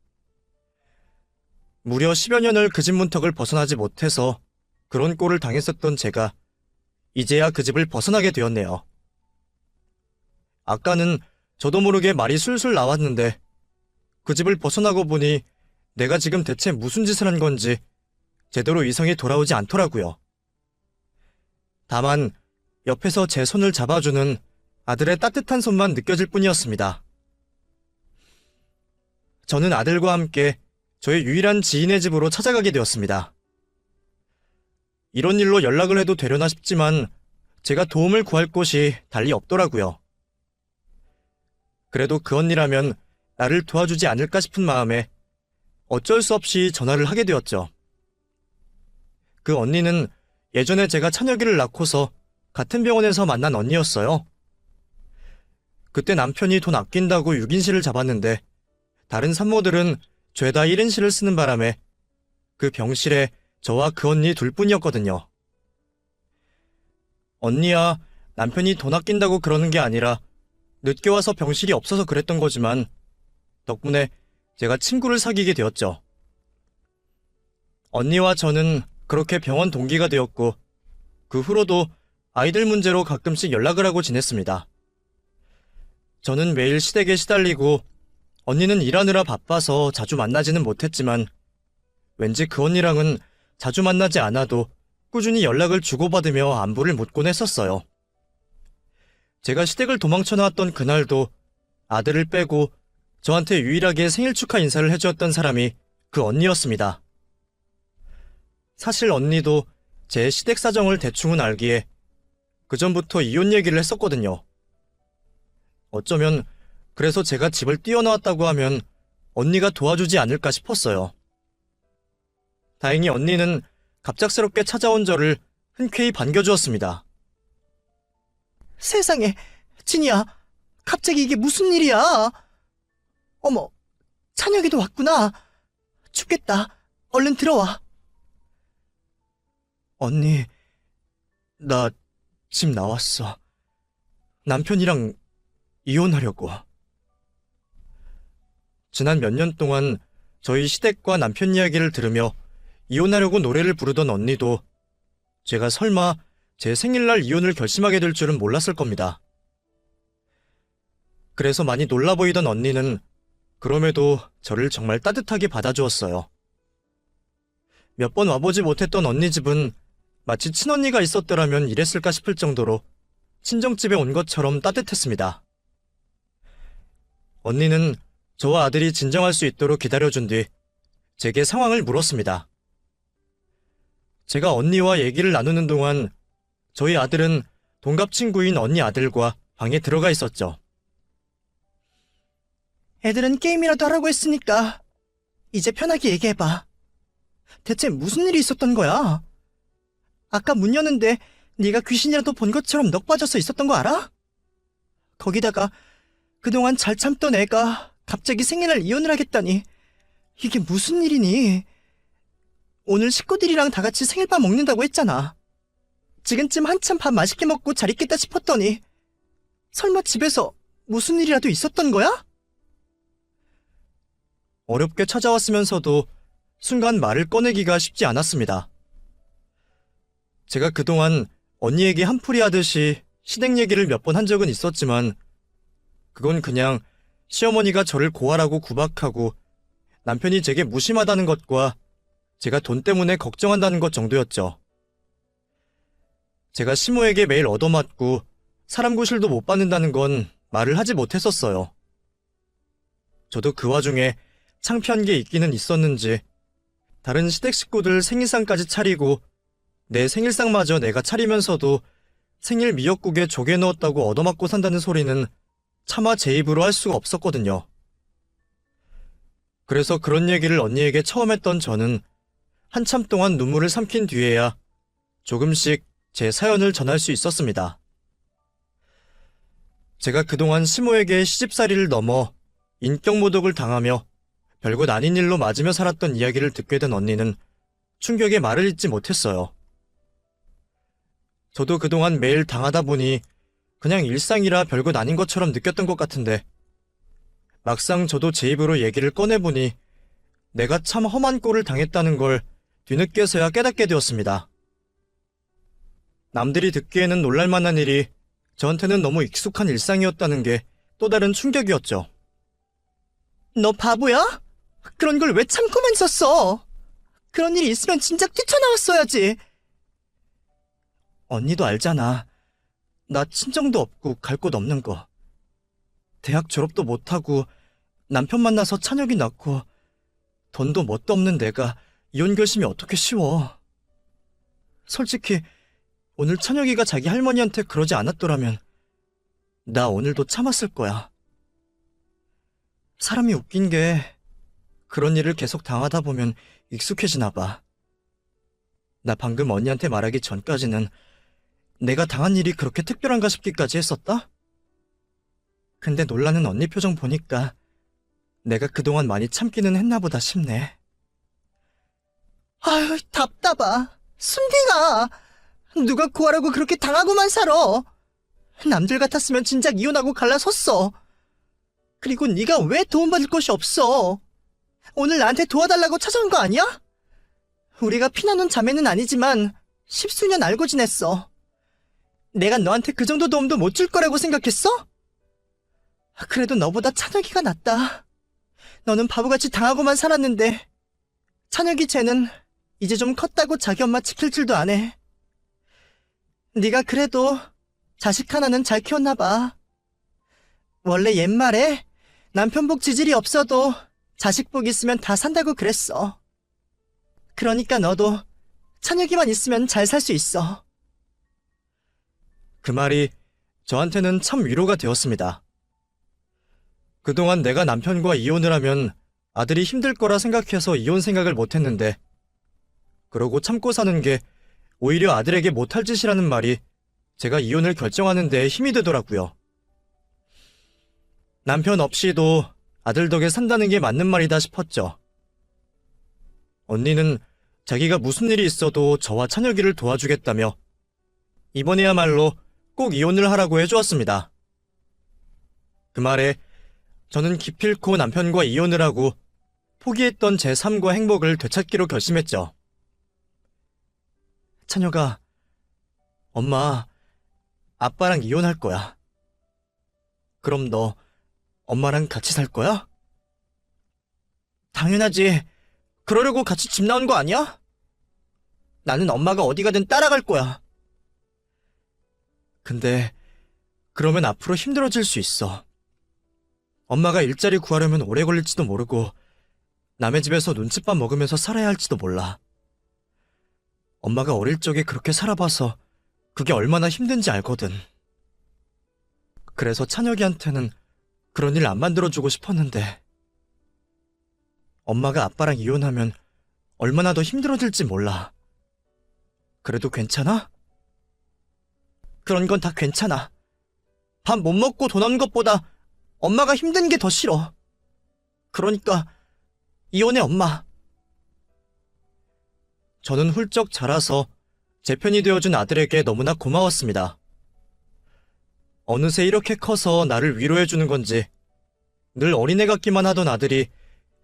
무려 10여 년을 그 집 문턱을 벗어나지 못해서 그런 꼴을 당했었던 제가 이제야 그 집을 벗어나게 되었네요. 아까는 저도 모르게 말이 술술 나왔는데 그 집을 벗어나고 보니 내가 지금 대체 무슨 짓을 한 건지 제대로 이성이 돌아오지 않더라고요. 다만 옆에서 제 손을 잡아주는 아들의 따뜻한 손만 느껴질 뿐이었습니다. 저는 아들과 함께 저의 유일한 지인의 집으로 찾아가게 되었습니다. 이런 일로 연락을 해도 되려나 싶지만 제가 도움을 구할 곳이 달리 없더라고요. 그래도 그 언니라면 나를 도와주지 않을까 싶은 마음에 어쩔 수 없이 전화를 하게 되었죠. 그 언니는 예전에 제가 찬혁이를 낳고서 같은 병원에서 만난 언니였어요. 그때 남편이 돈 아낀다고 6인실을 잡았는데 다른 산모들은 죄다 1인실을 쓰는 바람에 그 병실에 저와 그 언니 둘뿐이었거든요. 언니야, 남편이 돈 아낀다고 그러는 게 아니라 늦게 와서 병실이 없어서 그랬던 거지만 덕분에 제가 친구를 사귀게 되었죠. 언니와 저는 그렇게 병원 동기가 되었고 그 후로도 아이들 문제로 가끔씩 연락을 하고 지냈습니다. 저는 매일 시댁에 시달리고 언니는 일하느라 바빠서 자주 만나지는 못했지만 왠지 그 언니랑은 자주 만나지 않아도 꾸준히 연락을 주고받으며 안부를 묻곤 했었어요. 제가 시댁을 도망쳐 나왔던 그날도 아들을 빼고 저한테 유일하게 생일 축하 인사를 해주었던 사람이 그 언니였습니다. 사실 언니도 제 시댁 사정을 대충은 알기에 그전부터 이혼 얘기를 했었거든요. 어쩌면 그래서 제가 집을 뛰어나왔다고 하면 언니가 도와주지 않을까 싶었어요. 다행히 언니는 갑작스럽게 찾아온 저를 흔쾌히 반겨주었습니다. 세상에, 진이야, 갑자기 이게 무슨 일이야? 어머, 찬혁이도 왔구나. 춥겠다. 얼른 들어와. 언니, 나 집 나왔어. 남편이랑 이혼하려고. 지난 몇 년 동안 저희 시댁과 남편 이야기를 들으며 이혼하려고 노래를 부르던 언니도 제가 설마 제 생일날 이혼을 결심하게 될 줄은 몰랐을 겁니다. 그래서 많이 놀라 보이던 언니는 그럼에도 저를 정말 따뜻하게 받아주었어요. 몇 번 와보지 못했던 언니 집은 마치 친언니가 있었더라면 이랬을까 싶을 정도로 친정집에 온 것처럼 따뜻했습니다. 언니는 저와 아들이 진정할 수 있도록 기다려준 뒤 제게 상황을 물었습니다. 제가 언니와 얘기를 나누는 동안 저희 아들은 동갑 친구인 언니 아들과 방에 들어가 있었죠. 애들은 게임이라도 하라고 했으니까 이제 편하게 얘기해봐. 대체 무슨 일이 있었던 거야? 아까 문 여는데 네가 귀신이라도 본 것처럼 넋 빠져서 있었던 거 알아? 거기다가 그동안 잘 참던 애가 갑자기 생일날 이혼을 하겠다니 이게 무슨 일이니? 오늘 식구들이랑 다 같이 생일밥 먹는다고 했잖아. 지금쯤 한참 밥 맛있게 먹고 잘 있겠다 싶었더니 설마 집에서 무슨 일이라도 있었던 거야? 어렵게 찾아왔으면서도 순간 말을 꺼내기가 쉽지 않았습니다. 제가 그동안 언니에게 한풀이 하듯이 시댁 얘기를 몇 번 한 적은 있었지만 그건 그냥 시어머니가 저를 고아라고 구박하고 남편이 제게 무심하다는 것과 제가 돈 때문에 걱정한다는 것 정도였죠. 제가 시모에게 매일 얻어맞고 사람 구실도 못 받는다는 건 말을 하지 못했었어요. 저도 그 와중에 창피한 게 있기는 있었는지 다른 시댁 식구들 생일상까지 차리고 내 생일상마저 내가 차리면서도 생일 미역국에 조개 넣었다고 얻어맞고 산다는 소리는 차마 제 입으로 할 수가 없었거든요. 그래서 그런 얘기를 언니에게 처음 했던 저는 한참 동안 눈물을 삼킨 뒤에야 조금씩 제 사연을 전할 수 있었습니다. 제가 그동안 시모에게 시집살이를 넘어 인격모독을 당하며 별것 아닌 일로 맞으며 살았던 이야기를 듣게 된 언니는 충격에 말을 잇지 못했어요. 저도 그동안 매일 당하다 보니 그냥 일상이라 별것 아닌 것처럼 느꼈던 것 같은데 막상 저도 제 입으로 얘기를 꺼내보니 내가 참 험한 꼴을 당했다는 걸 뒤늦게서야 깨닫게 되었습니다. 남들이 듣기에는 놀랄만한 일이 저한테는 너무 익숙한 일상이었다는 게 또 다른 충격이었죠. 너 바보야? 그런 걸 왜 참고만 있었어? 그런 일이 있으면 진작 뛰쳐나왔어야지. 언니도 알잖아. 나 친정도 없고 갈 곳 없는 거. 대학 졸업도 못하고 남편 만나서 찬혁이 낳고 돈도 뭣도 없는 내가 이혼 결심이 어떻게 쉬워. 솔직히 오늘 찬혁이가 자기 할머니한테 그러지 않았더라면 나 오늘도 참았을 거야. 사람이 웃긴 게 그런 일을 계속 당하다 보면 익숙해지나 봐. 나 방금 언니한테 말하기 전까지는 내가 당한 일이 그렇게 특별한가 싶기까지 했었다? 근데 놀라는 언니 표정 보니까 내가 그동안 많이 참기는 했나 보다 싶네. 아유, 답답하. 순디가 누가 구하라고 그렇게 당하고만 살아. 남들 같았으면 진작 이혼하고 갈라섰어. 그리고 네가 왜 도움받을 것이 없어? 오늘 나한테 도와달라고 찾아온 거 아니야? 우리가 피나눈 자매는 아니지만 십수년 알고 지냈어. 내가 너한테 그 정도 도움도 못 줄 거라고 생각했어? 그래도 너보다 찬혁이가 낫다. 너는 바보같이 당하고만 살았는데 찬혁이 쟤는 이제 좀 컸다고 자기 엄마 지킬 줄도 안 해. 네가 그래도 자식 하나는 잘 키웠나 봐. 원래 옛말에 남편 복 지질이 없어도 자식 복 있으면 다 산다고 그랬어. 그러니까 너도 찬혁이만 있으면 잘 살 수 있어. 그 말이 저한테는 참 위로가 되었습니다. 그동안 내가 남편과 이혼을 하면 아들이 힘들 거라 생각해서 이혼 생각을 못했는데 그러고 참고 사는 게 오히려 아들에게 못할 짓이라는 말이 제가 이혼을 결정하는 데 힘이 되더라고요. 남편 없이도 아들 덕에 산다는 게 맞는 말이다 싶었죠. 언니는 자기가 무슨 일이 있어도 저와 찬혁이를 도와주겠다며 이번에야말로 꼭 이혼을 하라고 해주었습니다. 그 말에 저는 기필코 남편과 이혼을 하고 포기했던 제 삶과 행복을 되찾기로 결심했죠. 찬혁아, 엄마, 아빠랑 이혼할 거야. 그럼 너 엄마랑 같이 살 거야? 당연하지. 그러려고 같이 집 나온 거 아니야? 나는 엄마가 어디 가든 따라갈 거야. 근데 그러면 앞으로 힘들어질 수 있어. 엄마가 일자리 구하려면 오래 걸릴지도 모르고 남의 집에서 눈칫밥 먹으면서 살아야 할지도 몰라. 엄마가 어릴 적에 그렇게 살아봐서 그게 얼마나 힘든지 알거든. 그래서 찬혁이한테는 그런 일 안 만들어주고 싶었는데 엄마가 아빠랑 이혼하면 얼마나 더 힘들어질지 몰라. 그래도 괜찮아? 그런 건 다 괜찮아. 밥 못 먹고 돈 없는 것보다 엄마가 힘든 게 더 싫어. 그러니까 이혼해, 엄마. 저는 훌쩍 자라서 제 편이 되어준 아들에게 너무나 고마웠습니다. 어느새 이렇게 커서 나를 위로해주는 건지 늘 어린애 같기만 하던 아들이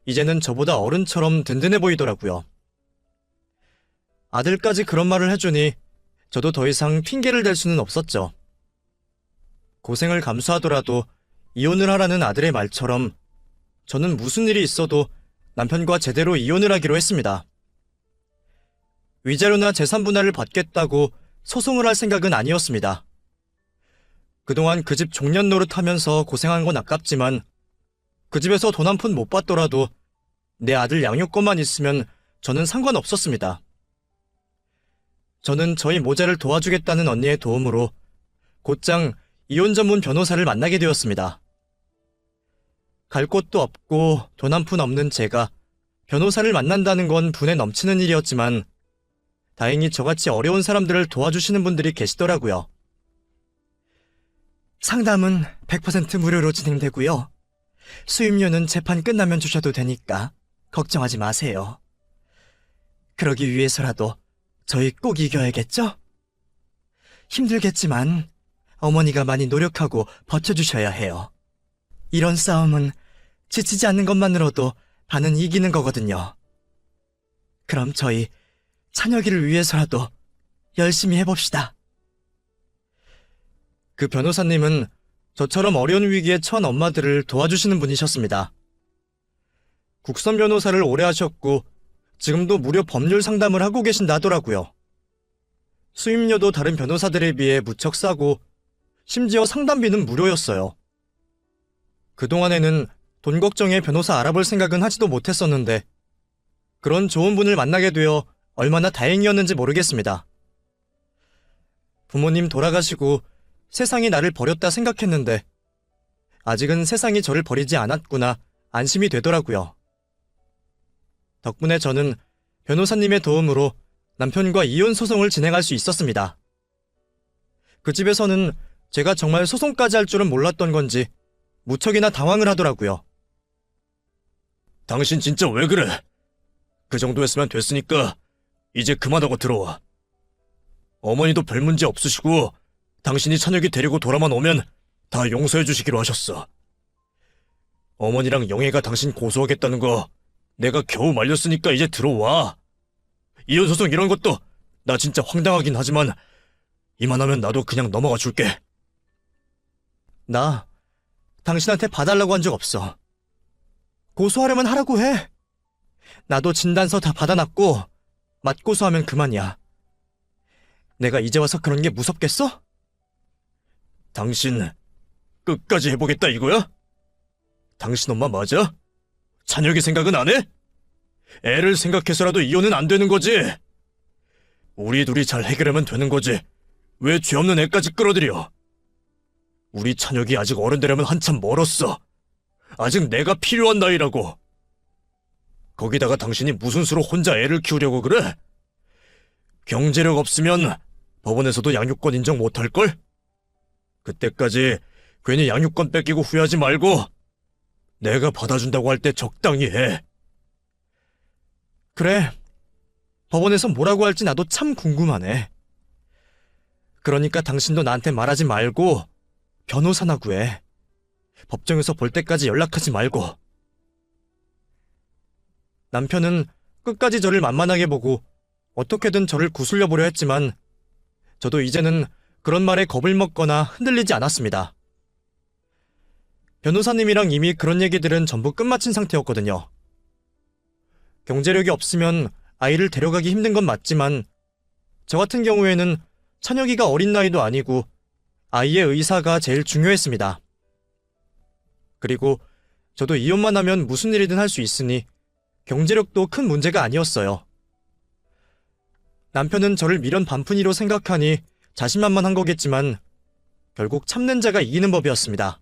이제는 저보다 어른처럼 든든해 보이더라고요. 아들까지 그런 말을 해주니 저도 더 이상 핑계를 댈 수는 없었죠. 고생을 감수하더라도 이혼을 하라는 아들의 말처럼 저는 무슨 일이 있어도 남편과 제대로 이혼을 하기로 했습니다. 위자료나 재산 분할을 받겠다고 소송을 할 생각은 아니었습니다. 그동안 그 집 종년 노릇하면서 고생한 건 아깝지만 그 집에서 돈 한 푼 못 받더라도 내 아들 양육권만 있으면 저는 상관없었습니다. 저는 저희 모자를 도와주겠다는 언니의 도움으로 곧장 이혼 전문 변호사를 만나게 되었습니다. 갈 곳도 없고 돈 한 푼 없는 제가 변호사를 만난다는 건 분에 넘치는 일이었지만 다행히 저같이 어려운 사람들을 도와주시는 분들이 계시더라고요. 상담은 100% 무료로 진행되고요. 수임료는 재판 끝나면 주셔도 되니까 걱정하지 마세요. 그러기 위해서라도 저희 꼭 이겨야겠죠? 힘들겠지만 어머니가 많이 노력하고 버텨주셔야 해요. 이런 싸움은 지치지 않는 것만으로도 반은 이기는 거거든요. 그럼 저희 찬혁이를 위해서라도 열심히 해봅시다. 그 변호사님은 저처럼 어려운 위기에 처한 엄마들을 도와주시는 분이셨습니다. 국선 변호사를 오래 하셨고 지금도 무료 법률 상담을 하고 계신다 하더라고요. 수임료도 다른 변호사들에 비해 무척 싸고 심지어 상담비는 무료였어요. 그동안에는 돈 걱정에 변호사 알아볼 생각은 하지도 못했었는데 그런 좋은 분을 만나게 되어 얼마나 다행이었는지 모르겠습니다. 부모님 돌아가시고 세상이 나를 버렸다 생각했는데 아직은 세상이 저를 버리지 않았구나 안심이 되더라고요. 덕분에 저는 변호사님의 도움으로 남편과 이혼 소송을 진행할 수 있었습니다. 그 집에서는 제가 정말 소송까지 할 줄은 몰랐던 건지 무척이나 당황을 하더라고요. 당신 진짜 왜 그래? 그 정도였으면 됐으니까 이제 그만하고 들어와. 어머니도 별 문제 없으시고 당신이 찬혁이 데리고 돌아만 오면 다 용서해 주시기로 하셨어. 어머니랑 영애가 당신 고소하겠다는 거 내가 겨우 말렸으니까 이제 들어와. 이혼소송 이런 것도 나 진짜 황당하긴 하지만 이만하면 나도 그냥 넘어가 줄게. 나 당신한테 봐달라고 한 적 없어. 고소하려면 하라고 해. 나도 진단서 다 받아놨고 맞고소하면 그만이야. 내가 이제 와서 그런 게 무섭겠어? 당신 끝까지 해보겠다 이거야? 당신 엄마 맞아? 찬혁이 생각은 안 해? 애를 생각해서라도 이혼은 안 되는 거지. 우리 둘이 잘 해결하면 되는 거지. 왜 죄 없는 애까지 끌어들여? 우리 찬혁이 아직 어른 되려면 한참 멀었어. 아직 내가 필요한 나이라고. 거기다가 당신이 무슨 수로 혼자 애를 키우려고 그래? 경제력 없으면 법원에서도 양육권 인정 못할걸? 그때까지 괜히 양육권 뺏기고 후회하지 말고 내가 받아준다고 할 때 적당히 해. 그래. 법원에서 뭐라고 할지 나도 참 궁금하네. 그러니까 당신도 나한테 말하지 말고 변호사나 구해. 법정에서 볼 때까지 연락하지 말고. 남편은 끝까지 저를 만만하게 보고 어떻게든 저를 구슬려 보려 했지만 저도 이제는 그런 말에 겁을 먹거나 흔들리지 않았습니다. 변호사님이랑 이미 그런 얘기들은 전부 끝마친 상태였거든요. 경제력이 없으면 아이를 데려가기 힘든 건 맞지만 저 같은 경우에는 찬혁이가 어린 나이도 아니고 아이의 의사가 제일 중요했습니다. 그리고 저도 이혼만 하면 무슨 일이든 할 수 있으니 경제력도 큰 문제가 아니었어요. 남편은 저를 미련 반푼이로 생각하니 자신만만한 거겠지만 결국 참는 자가 이기는 법이었습니다.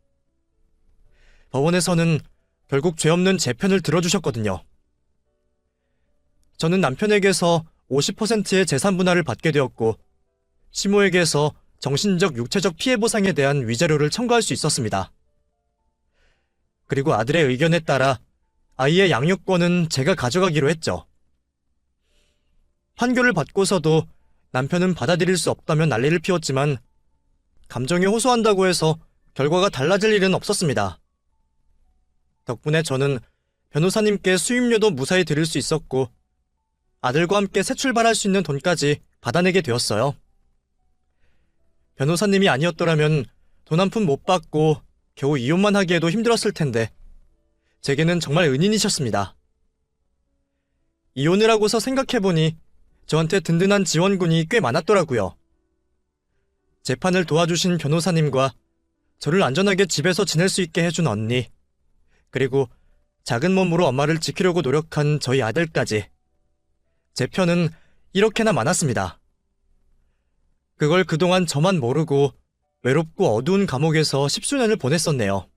법원에서는 결국 죄 없는 제 편을 들어주셨거든요. 저는 남편에게서 50%의 재산 분할을 받게 되었고 시모에게서 정신적, 육체적 피해 보상에 대한 위자료를 청구할 수 있었습니다. 그리고 아들의 의견에 따라 아이의 양육권은 제가 가져가기로 했죠. 판결을 받고서도 남편은 받아들일 수 없다며 난리를 피웠지만 감정에 호소한다고 해서 결과가 달라질 일은 없었습니다. 덕분에 저는 변호사님께 수임료도 무사히 드릴 수 있었고 아들과 함께 새 출발할 수 있는 돈까지 받아내게 되었어요. 변호사님이 아니었더라면 돈 한 푼 못 받고 겨우 이혼만 하기에도 힘들었을 텐데 제게는 정말 은인이셨습니다. 이혼을 하고서 생각해보니 저한테 든든한 지원군이 꽤 많았더라고요. 재판을 도와주신 변호사님과 저를 안전하게 집에서 지낼 수 있게 해준 언니, 그리고 작은 몸으로 엄마를 지키려고 노력한 저희 아들까지. 제 편은 이렇게나 많았습니다. 그걸 그동안 저만 모르고 외롭고 어두운 감옥에서 10수년을 보냈었네요.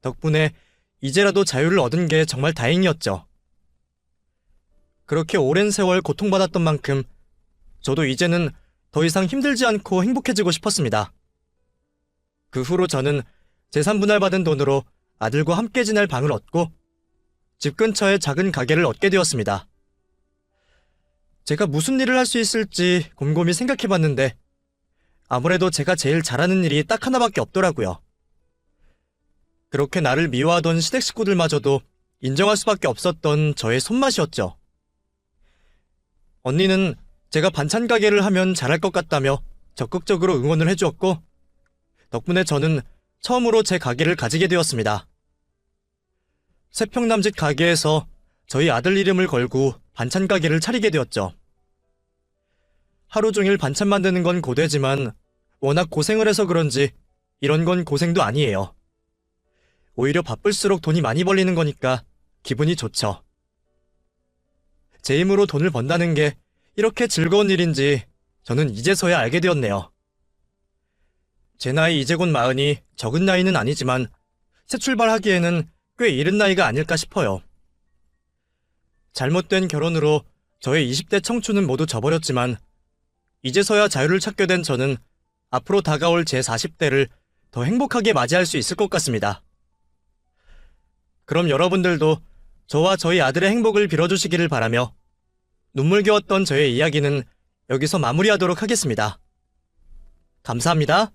덕분에 이제라도 자유를 얻은 게 정말 다행이었죠. 그렇게 오랜 세월 고통받았던 만큼 저도 이제는 더 이상 힘들지 않고 행복해지고 싶었습니다. 그 후로 저는 재산 분할받은 돈으로 아들과 함께 지낼 방을 얻고 집 근처에 작은 가게를 얻게 되었습니다. 제가 무슨 일을 할 수 있을지 곰곰이 생각해봤는데 아무래도 제가 제일 잘하는 일이 딱 하나밖에 없더라고요. 그렇게 나를 미워하던 시댁 식구들마저도 인정할 수밖에 없었던 저의 손맛이었죠. 언니는 제가 반찬 가게를 하면 잘할 것 같다며 적극적으로 응원을 해주었고 덕분에 저는 처음으로 제 가게를 가지게 되었습니다. 세평남짓 가게에서 저희 아들 이름을 걸고 반찬 가게를 차리게 되었죠. 하루 종일 반찬 만드는 건 고되지만 워낙 고생을 해서 그런지 이런 건 고생도 아니에요. 오히려 바쁠수록 돈이 많이 벌리는 거니까 기분이 좋죠. 제 힘으로 돈을 번다는 게 이렇게 즐거운 일인지 저는 이제서야 알게 되었네요. 제 나이 이제 곧 40이 적은 나이는 아니지만 새 출발하기에는 꽤 이른 나이가 아닐까 싶어요. 잘못된 결혼으로 저의 20대 청춘은 모두 저버렸지만 이제서야 자유를 찾게 된 저는 앞으로 다가올 제 40대를 더 행복하게 맞이할 수 있을 것 같습니다. 그럼 여러분들도 저와 저희 아들의 행복을 빌어주시기를 바라며 눈물겨웠던 저의 이야기는 여기서 마무리하도록 하겠습니다. 감사합니다.